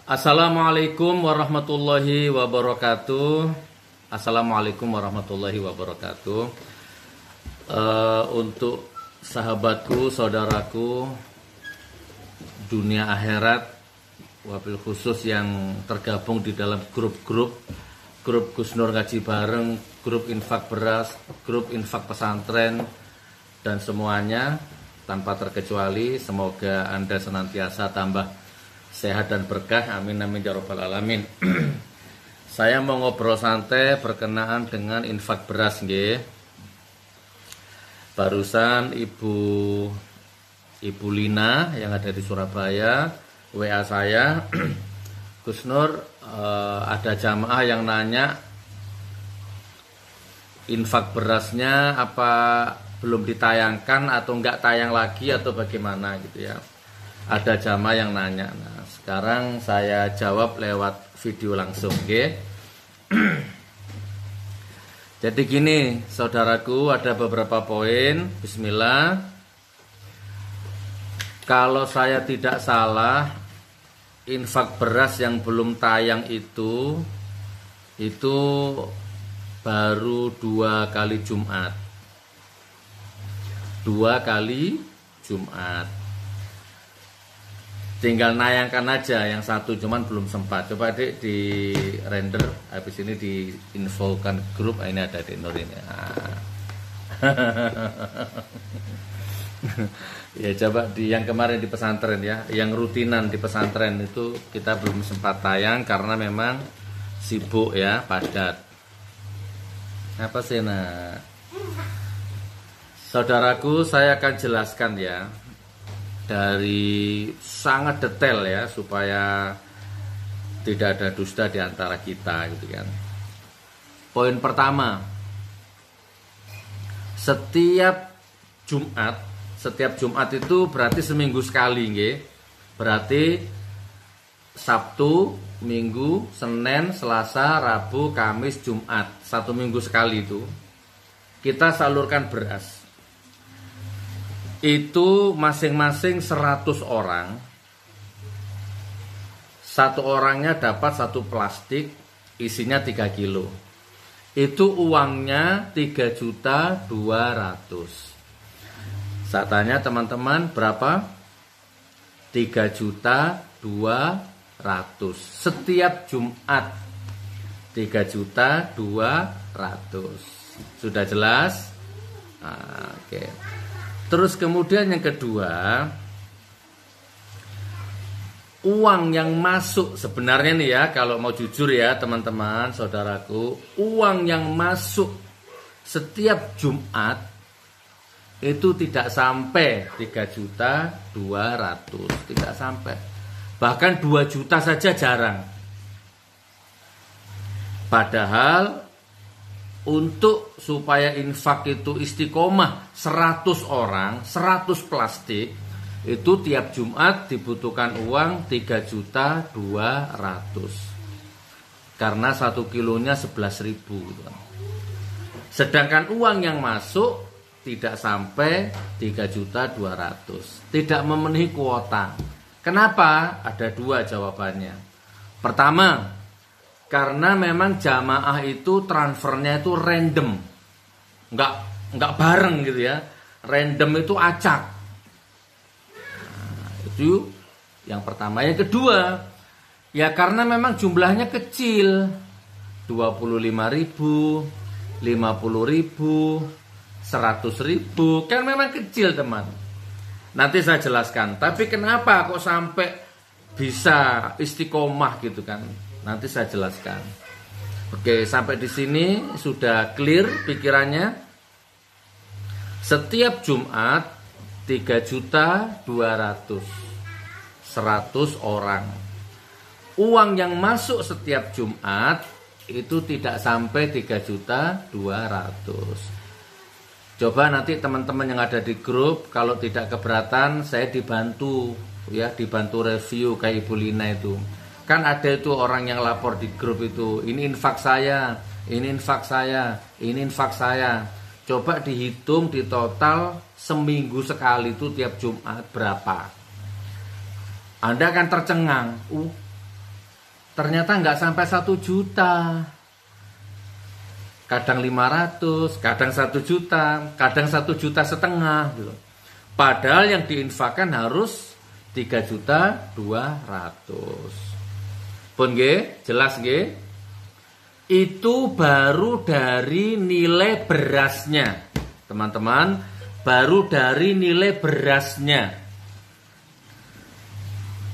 Assalamualaikum warahmatullahi wabarakatuh. Assalamualaikum warahmatullahi wabarakatuh. Untuk sahabatku, saudaraku, dunia akhirat, wabil khusus yang tergabung di dalam grup Gus Nur Ngaji Bareng, grup infak beras, grup infak pesantren, dan semuanya tanpa terkecuali, semoga Anda senantiasa tambah sehat dan berkah, amin amin ya rabbal alamin. Saya mau ngobrol santai berkenaan dengan infak beras nggih. Barusan Ibu Lina yang ada di Surabaya WA saya, Gus Nur, ada jamaah yang nanya infak berasnya apa belum ditayangkan atau enggak tayang lagi atau bagaimana gitu ya. Ada jamaah yang nanya. Nah, sekarang saya jawab lewat video langsung, okay? Jadi gini, saudaraku, ada beberapa poin. Bismillah. Kalau saya tidak salah, infak beras yang belum tayang itu baru 2 kali Jumat. 2 kali Jumat. Tinggal nayangkan aja, yang satu cuman belum sempat. Coba Adik di render, habis ini diinfokan grup. Ini ada di Nur ini. Ya coba di yang kemarin di pesantren ya, yang rutinan di pesantren itu kita belum sempat tayang karena memang sibuk ya, padat. Apa sih nah? Saudaraku, saya akan jelaskan ya dari sangat detail ya supaya tidak ada dusta di antara kita gitu kan. Poin pertama, setiap Jumat itu berarti seminggu sekali nggih. Berarti Sabtu, Minggu, Senin, Selasa, Rabu, Kamis, Jumat. 1 minggu sekali itu kita salurkan beras. Itu masing-masing 100 orang. Satu orangnya dapat 1 plastik isinya 3 kilo. Itu uangnya 3.200.000. Saya tanya teman-teman, berapa? 3.200.000 setiap Jumat. 3.200.000. Sudah jelas? Oke. Terus kemudian yang kedua, uang yang masuk sebenarnya nih ya, kalau mau jujur ya teman-teman, saudaraku, uang yang masuk setiap Jumat itu tidak sampai 3.200.000, tidak sampai. Bahkan 2 juta saja jarang. Padahal untuk supaya infak itu istiqomah 100 orang, 100 plastik, itu tiap Jumat dibutuhkan uang 3.200.000. Karena 1 kilonya 11.000. Sedangkan uang yang masuk tidak sampai 3.200.000. Tidak memenuhi kuota. Kenapa? Ada 2 jawabannya. Pertama, karena memang jamaah itu transfernya itu random, nggak bareng gitu ya, random itu acak. Nah, itu yang pertama. Yang kedua, ya karena memang jumlahnya kecil, 25.000, 50.000, 100.000, kan memang kecil teman. Nanti saya jelaskan. Tapi kenapa kok sampai bisa istiqomah gitu kan? Nanti saya jelaskan. Oke, sampai di sini sudah clear pikirannya. Setiap Jumat 3.200.000, 100 orang. Uang yang masuk setiap Jumat itu tidak sampai 3.200.000. Coba nanti teman-teman yang ada di grup, kalau tidak keberatan saya dibantu ya, dibantu review kayak Ibu Lina itu. Kan ada itu orang yang lapor di grup itu, ini infak saya, ini infak saya, ini infak saya. Coba dihitung di total seminggu sekali itu tiap Jumat berapa. Anda akan tercengang. ternyata nggak sampai 1 juta. Kadang 500, kadang 1 juta, kadang 1,5 juta gitu. Padahal yang diinfakkan harus 3.200.000. Pun nggih, jelas nggih? Itu baru dari nilai berasnya. Teman-teman, baru dari nilai berasnya.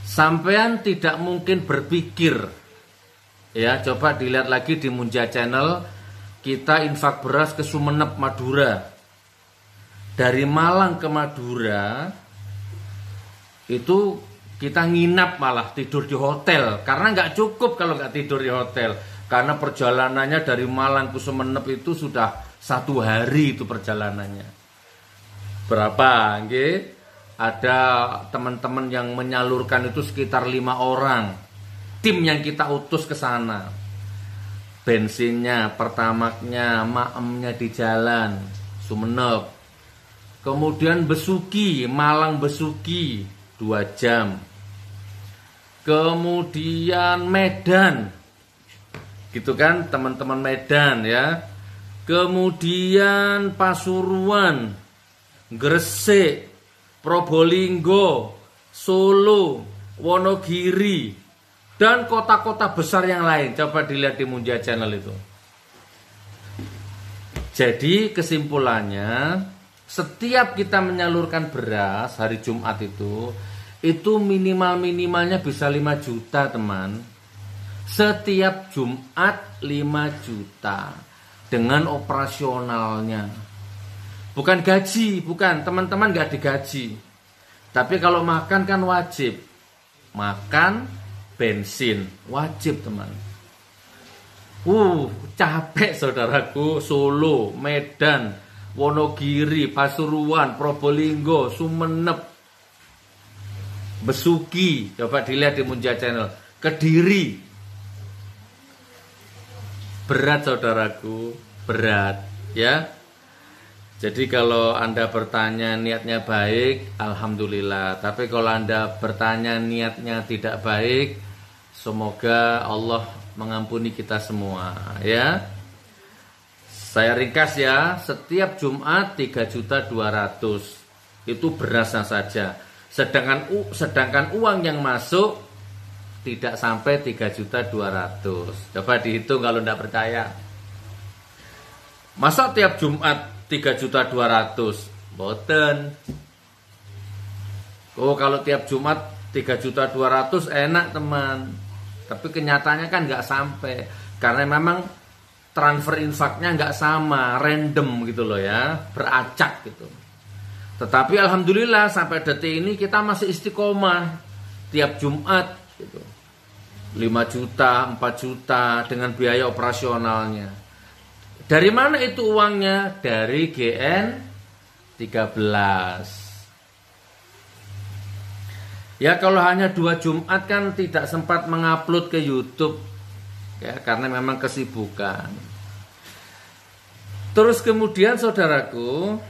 Sampean tidak mungkin berpikir. Ya, coba dilihat lagi di Munja Channel, kita infak beras ke Sumeneb, Madura. Dari Malang ke Madura itu kita nginap, malah tidur di hotel, karena nggak cukup kalau nggak tidur di hotel, karena perjalanannya dari Malang ke Sumeneb itu sudah 1 hari itu perjalanannya. Berapa? Nggih? Ada teman-teman yang menyalurkan itu sekitar 5 orang. Tim yang kita utus ke sana. Bensinnya, pertamaknya, maemnya di jalan Sumeneb. Kemudian Besuki, Malang Besuki 2 jam. Kemudian Medan. Gitu kan teman-teman Medan ya. Kemudian Pasuruan, Gresik, Probolinggo, Solo, Wonogiri, dan kota-kota besar yang lain. Coba dilihat di Munja Channel itu. Jadi kesimpulannya, setiap kita menyalurkan beras hari Jumat itu minimal-minimalnya bisa 5 juta teman. Setiap Jumat 5 juta dengan operasionalnya. Bukan gaji, bukan, teman-teman gak digaji. Tapi kalau makan kan wajib. Makan, bensin, wajib teman. Capek saudaraku. Solo, Medan, Wonogiri, Pasuruan, Probolinggo, Sumeneb, Besuki. Coba dilihat di Munja Channel. Kediri. Berat saudaraku, berat ya. Jadi kalau Anda bertanya niatnya baik, alhamdulillah. Tapi kalau Anda bertanya niatnya tidak baik, semoga Allah mengampuni kita semua ya. Saya ringkas ya, setiap Jumat 3.200.000 itu berasnya saja. Sedangkan uang yang masuk tidak sampai 3.200.000. Coba dihitung kalau tidak percaya. Masa tiap Jumat 3.200.000? Boten. Kalau tiap Jumat 3.200.000 enak teman. Tapi kenyataannya kan nggak sampai. Karena memang transfer infaknya nggak sama, random gitu loh ya, beracak gitu. Tetapi alhamdulillah sampai detik ini kita masih istiqomah tiap Jumat gitu. 5 juta, 4 juta dengan biaya operasionalnya. Dari mana itu uangnya? Dari GN 13. Ya kalau hanya 2 Jumat kan tidak sempat mengupload ke YouTube ya, karena memang kesibukan. Terus kemudian saudaraku,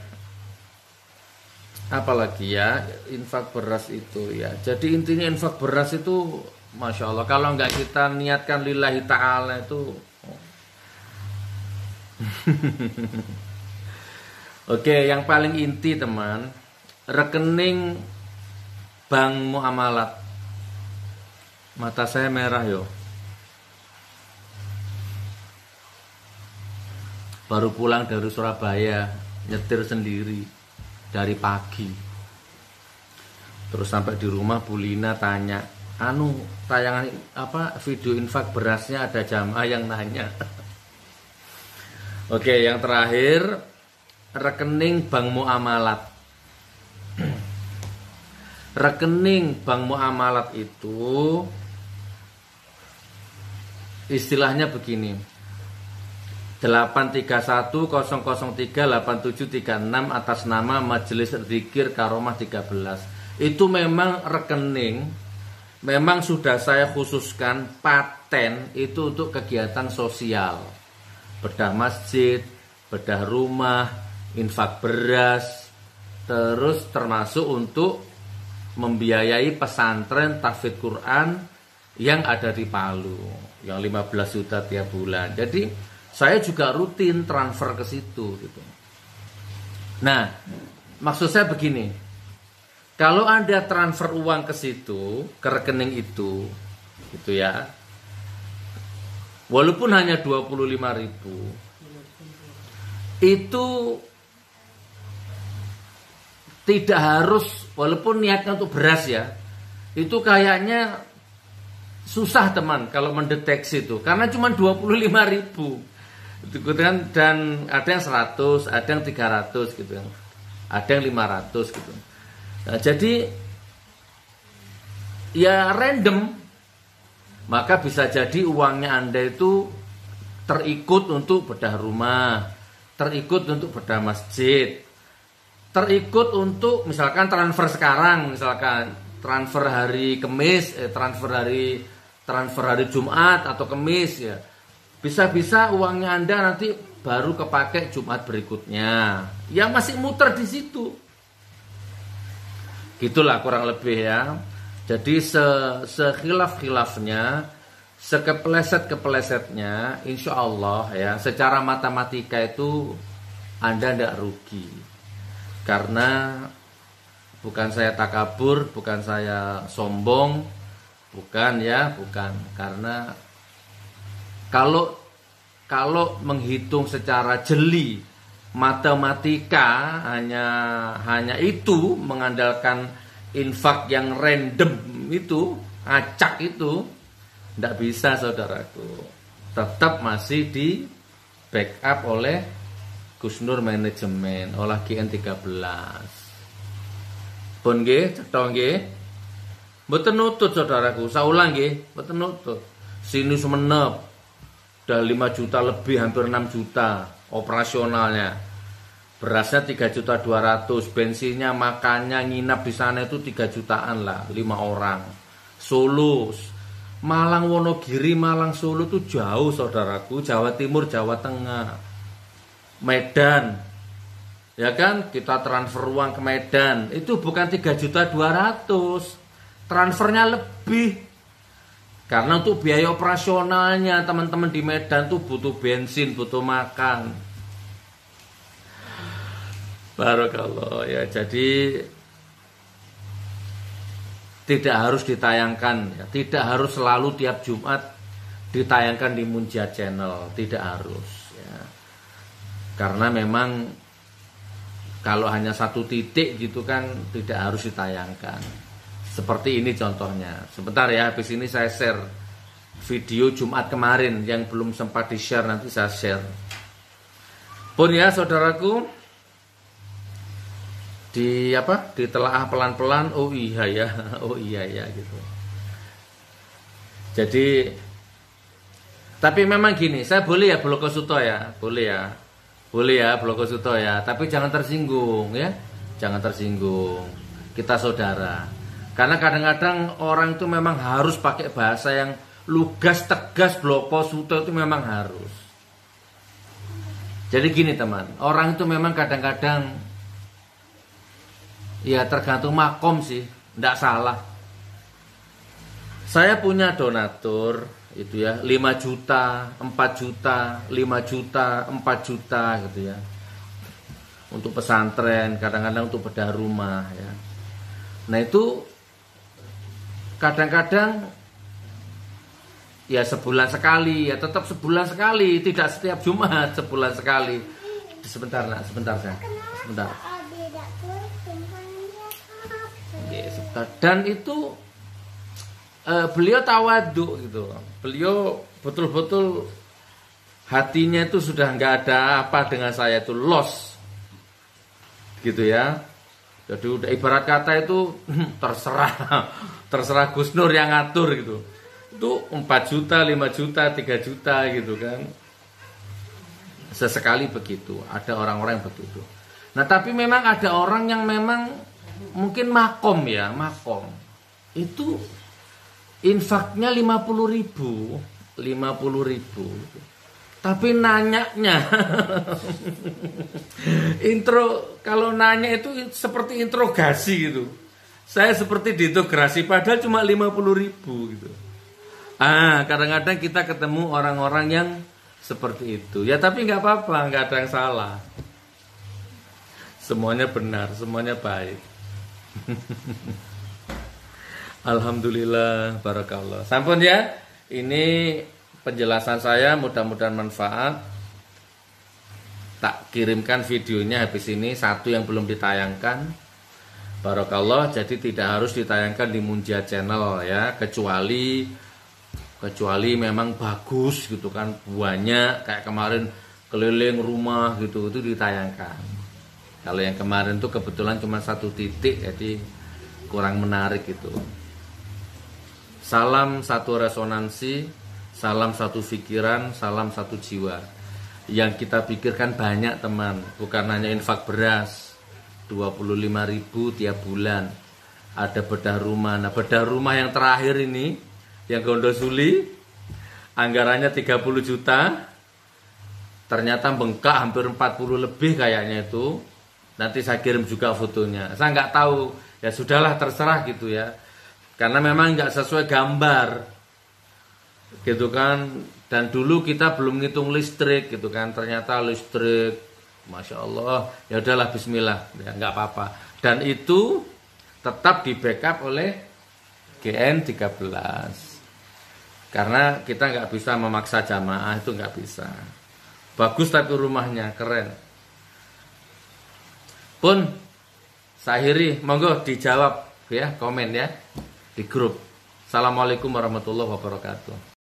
apalagi ya, infak beras itu ya. Jadi intinya infak beras itu Masya Allah, kalau nggak kita niatkan lillahi ta'ala itu Oke, yang paling inti teman, rekening bank muamalat. Mata saya merah yo. Baru pulang dari Surabaya, nyetir sendiri dari pagi. Terus sampai di rumah Bu Lina tanya, tayangan video infak berasnya ada jamaah yang nanya. Oke, yang terakhir rekening bank muamalat. Rekening bank muamalat itu istilahnya begini. 83100387336 atas nama Majelis Dzikir Karomah 13. Itu memang rekening, memang sudah saya khususkan paten itu untuk kegiatan sosial. Bedah masjid, bedah rumah, infak beras, terus termasuk untuk membiayai pesantren tahfidz Quran yang ada di Palu, yang 15 juta tiap bulan. Jadi saya juga rutin transfer ke situ gitu. Nah, maksud saya begini, kalau Anda transfer uang ke situ, ke rekening itu, gitu ya, walaupun hanya 25.000, itu tidak harus, walaupun niatnya untuk beras ya, itu kayaknya susah teman kalau mendeteksi itu, karena cuma 25.000 gitu kan, dan ada yang 100, ada yang 300 gitu, ada yang 500 gitu. Nah, jadi ya random, maka bisa jadi uangnya Anda itu terikut untuk bedah rumah, terikut untuk bedah masjid, terikut untuk misalkan transfer sekarang, misalkan transfer hari Kamis, transfer hari Jumat atau Kamis ya. Bisa-bisa uangnya Anda nanti baru kepake Jumat berikutnya. Yang masih muter di situ. Gitulah kurang lebih ya. Jadi sekhilaf-khilafnya, sekepleset-keplesetnya, insya Allah ya, secara matematika itu Anda tidak rugi. Karena bukan saya takabur, bukan saya sombong, bukan. Karena kalau menghitung secara jeli, matematika hanya itu, mengandalkan infak yang random itu, acak itu, tidak bisa saudaraku. Tetap masih di backup oleh Gusnur Manajemen, oleh GN13. Pun nggih, cetha nggih. Mboten nutut saudaraku, saulang nggih, mboten nutut. Sini Sumenep udah 5 juta lebih, hampir 6 juta operasionalnya. Berasnya 3.200.000, bensinnya, makannya, nginap di sana itu 3 jutaan lah, 5 orang. Solo, Malang, Wonogiri, Malang, Solo itu jauh saudaraku, Jawa Timur, Jawa Tengah, Medan. Ya kan, kita transfer uang ke Medan, itu bukan 3.200.000, transfernya lebih. Karena untuk biaya operasionalnya teman-teman di Medan tuh butuh bensin, butuh makan. Barakallah ya. Jadi tidak harus ditayangkan ya. Tidak harus selalu tiap Jumat ditayangkan di Munjia Channel, tidak harus ya. Karena memang kalau hanya satu titik gitu kan tidak harus ditayangkan. Seperti ini contohnya. Sebentar ya, habis ini saya share video Jumat kemarin yang belum sempat di-share, nanti saya share. Pun ya saudaraku, ditelaah pelan-pelan, oh iya ya gitu. Jadi tapi memang gini, saya boleh ya Bloko Suto ya, boleh ya Bloko Suto ya, tapi jangan tersinggung ya, jangan tersinggung. Kita saudara. Karena kadang-kadang orang itu memang harus pakai bahasa yang lugas, tegas, Bloko Suto itu memang harus. Jadi gini teman, orang itu memang kadang-kadang ya tergantung makom sih, tidak salah. Saya punya donatur itu ya, 5 juta, 4 juta, 5 juta, 4 juta gitu ya. Untuk pesantren, kadang-kadang untuk bedah rumah ya. Nah itu kadang-kadang ya sebulan sekali, ya tetap sebulan sekali, tidak setiap Jumat, sebulan sekali. Sebentar nak, sebentar. Ya, sebentar. Dan itu beliau tawadhu gitu. Beliau betul-betul hatinya itu sudah nggak ada apa dengan saya, itu lost gitu ya. Jadi udah ibarat kata itu terserah Gus Nur yang ngatur gitu. Itu 4 juta, 5 juta, 3 juta gitu kan. Sesekali begitu, ada orang-orang yang begitu. Nah tapi memang ada orang yang memang mungkin makom. Itu infaknya 50.000. Tapi nanyanya kalau nanya itu seperti interogasi gitu. Saya seperti diinterogasi padahal cuma 50.000 gitu. Kadang-kadang kita ketemu orang-orang yang seperti itu. Ya tapi nggak apa-apa, nggak ada yang salah. Semuanya benar, semuanya baik. Alhamdulillah, barakallah. Sampun ya, ini penjelasan saya, mudah-mudahan manfaat. Tak kirimkan videonya habis ini, satu yang belum ditayangkan. Barakallah, jadi tidak harus ditayangkan di Munjia Channel ya, kecuali memang bagus gitu kan, banyak kayak kemarin keliling rumah gitu, itu ditayangkan. Kalau yang kemarin tuh kebetulan cuma satu titik, jadi kurang menarik gitu. Salam satu resonansi, salam satu pikiran, salam satu jiwa. Yang kita pikirkan banyak teman, bukan hanya infak beras 25.000 tiap bulan. Ada bedah rumah. Nah, bedah rumah yang terakhir ini, yang Gondosuli, anggarannya 30 juta. Ternyata bengkak hampir 40 lebih kayaknya itu. Nanti saya kirim juga fotonya. Saya nggak tahu, ya sudahlah terserah gitu ya. Karena memang nggak sesuai gambar. Gitu kan. Dan dulu kita belum ngitung listrik gitu kan. Ternyata listrik, Masya Allah, ya udahlah bismillah, ya nggak apa-apa. Dan itu tetap di backup oleh GN13. Karena kita nggak bisa memaksa jamaah, itu nggak bisa. Bagus tapi rumahnya keren. Pun Sahiri, monggo dijawab ya, komen ya di grup. Assalamualaikum warahmatullahi wabarakatuh.